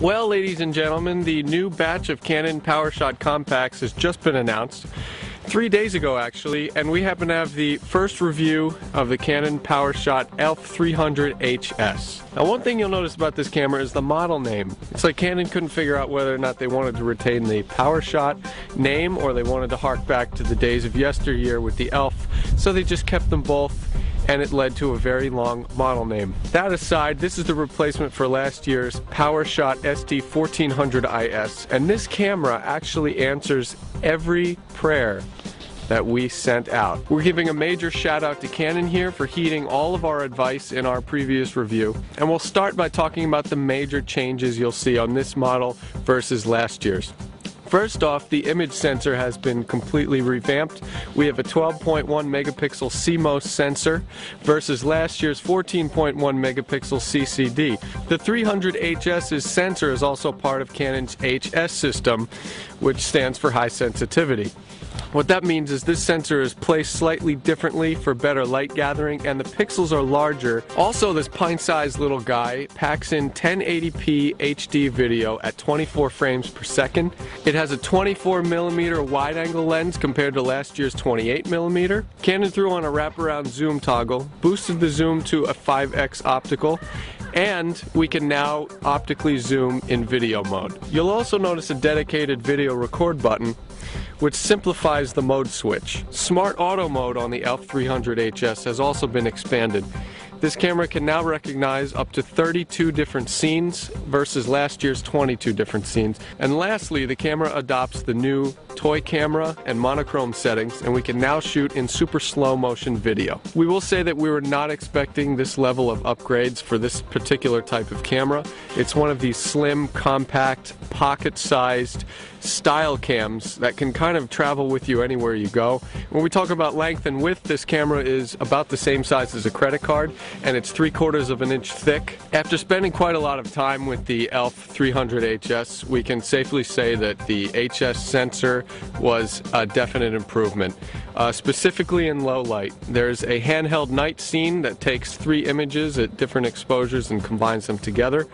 Well, ladies and gentlemen, the new batch of Canon PowerShot compacts has just been announced 3 days ago actually, and we happen to have the first review of the Canon PowerShot Elph 300HS. Now, one thing you'll notice about this camera is the model name. It's like Canon couldn't figure out whether or not they wanted to retain the PowerShot name or they wanted to hark back to the days of yesteryear with the Elph, so they just kept them both, and it led to a very long model name. That aside, this is the replacement for last year's PowerShot SD1400IS, and this camera actually answers every prayer that we sent out. We're giving a major shout out to Canon here for heeding all of our advice in our previous review, and we'll start by talking about the major changes you'll see on this model versus last year's. First off, the image sensor has been completely revamped. We have a 12.1 megapixel CMOS sensor versus last year's 14.1 megapixel CCD. The 300HS's sensor is also part of Canon's HS system, which stands for high sensitivity. What that means is this sensor is placed slightly differently for better light gathering, and the pixels are larger. Also, this pint-sized little guy packs in 1080p HD video at 24 frames per second. It has a 24mm wide-angle lens compared to last year's 28mm. Canon threw on a wraparound zoom toggle, boosted the zoom to a 5x optical, and we can now optically zoom in video mode. You'll also notice a dedicated video record button, which simplifies the mode switch. Smart Auto Mode on the Elph 300HS has also been expanded. This camera can now recognize up to 32 different scenes versus last year's 22 different scenes. And lastly, the camera adopts the new toy camera and monochrome settings, and we can now shoot in super slow motion video. We will say that we were not expecting this level of upgrades for this particular type of camera. It's one of these slim, compact, pocket-sized style cams that can kind of travel with you anywhere you go. When we talk about length and width, this camera is about the same size as a credit card, and it's 3/4 of an inch thick. After spending quite a lot of time with the Elph 300HS, we can safely say that the HS sensor was a definite improvement. Specifically in low light, there's a handheld night scene that takes 3 images at different exposures and combines them together.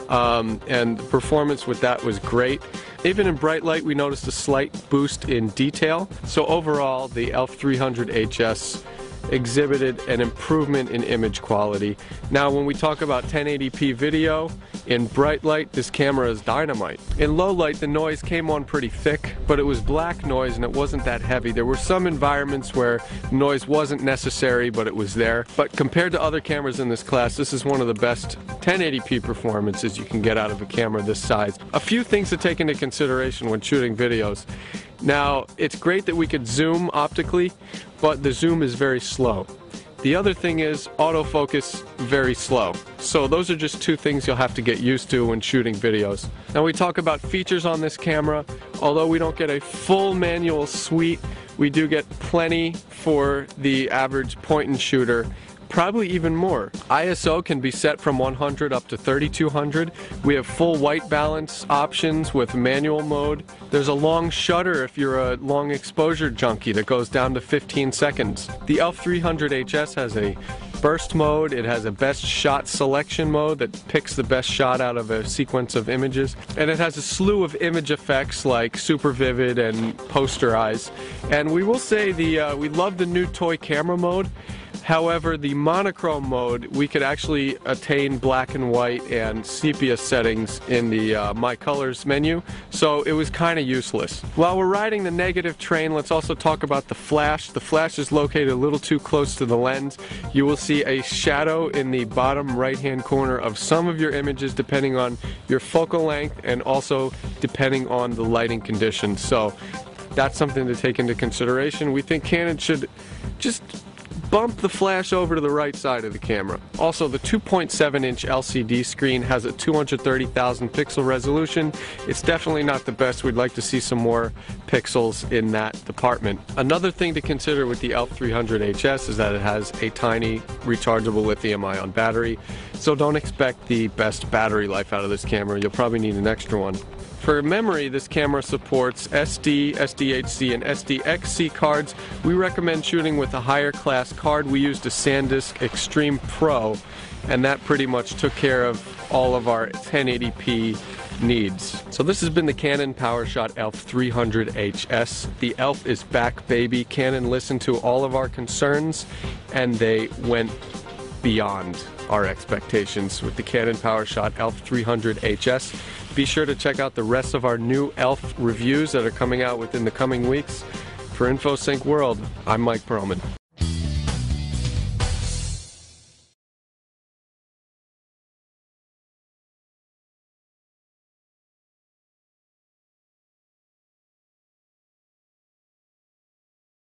And the performance with that was great. Even in bright light, we noticed a slight boost in detail. So overall, the Elph 300HS exhibited an improvement in image quality. Now, when we talk about 1080p video, in bright light, this camera is dynamite. In low light, the noise came on pretty thick, but it was black noise and it wasn't that heavy. There were some environments where noise wasn't necessary, but it was there. But compared to other cameras in this class, this is one of the best 1080p performances you can get out of a camera this size. A few things to take into consideration when shooting videos. Now, it's great that we could zoom optically, but the zoom is very slow. The other thing is autofocus very slow. So those are just 2 things you'll have to get used to when shooting videos. Now, we talk about features on this camera. Although we don't get a full manual suite, we do get plenty for the average point-and shooter. Probably even more. ISO can be set from 100 up to 3200. We have full white balance options with manual mode. There's a long shutter if you're a long exposure junkie that goes down to 15 seconds. The Elph 300HS has a burst mode. It has a best shot selection mode that picks the best shot out of a sequence of images. And it has a slew of image effects like super vivid and posterize. And we will say we love the new toy camera mode. However, the monochrome mode, we could actually attain black and white and sepia settings in the My Colors menu, so it was kind of useless. While we're riding the negative train, let's also talk about the flash. The flash is located a little too close to the lens. You will see a shadow in the bottom right-hand corner of some of your images depending on your focal length and also depending on the lighting conditions. So that's something to take into consideration. We think Canon should just bump the flash over to the right side of the camera. Also, the 2.7-inch LCD screen has a 230,000 pixel resolution. It's definitely not the best. We'd like to see some more pixels in that department. Another thing to consider with the Elph 300HS is that it has a tiny rechargeable lithium-ion battery, so don't expect the best battery life out of this camera. You'll probably need an extra one. For memory, this camera supports SD, SDHC, and SDXC cards. We recommend shooting with a higher class card. We used a SanDisk Extreme Pro, and that pretty much took care of all of our 1080p needs. So this has been the Canon PowerShot Elph 300 HS. The Elph is back, baby. Canon listened to all of our concerns and they went beyond our expectations with the Canon PowerShot Elph 300 HS. Be sure to check out the rest of our new Elph reviews that are coming out within the coming weeks. For InfoSync World, I'm Mike Perlman.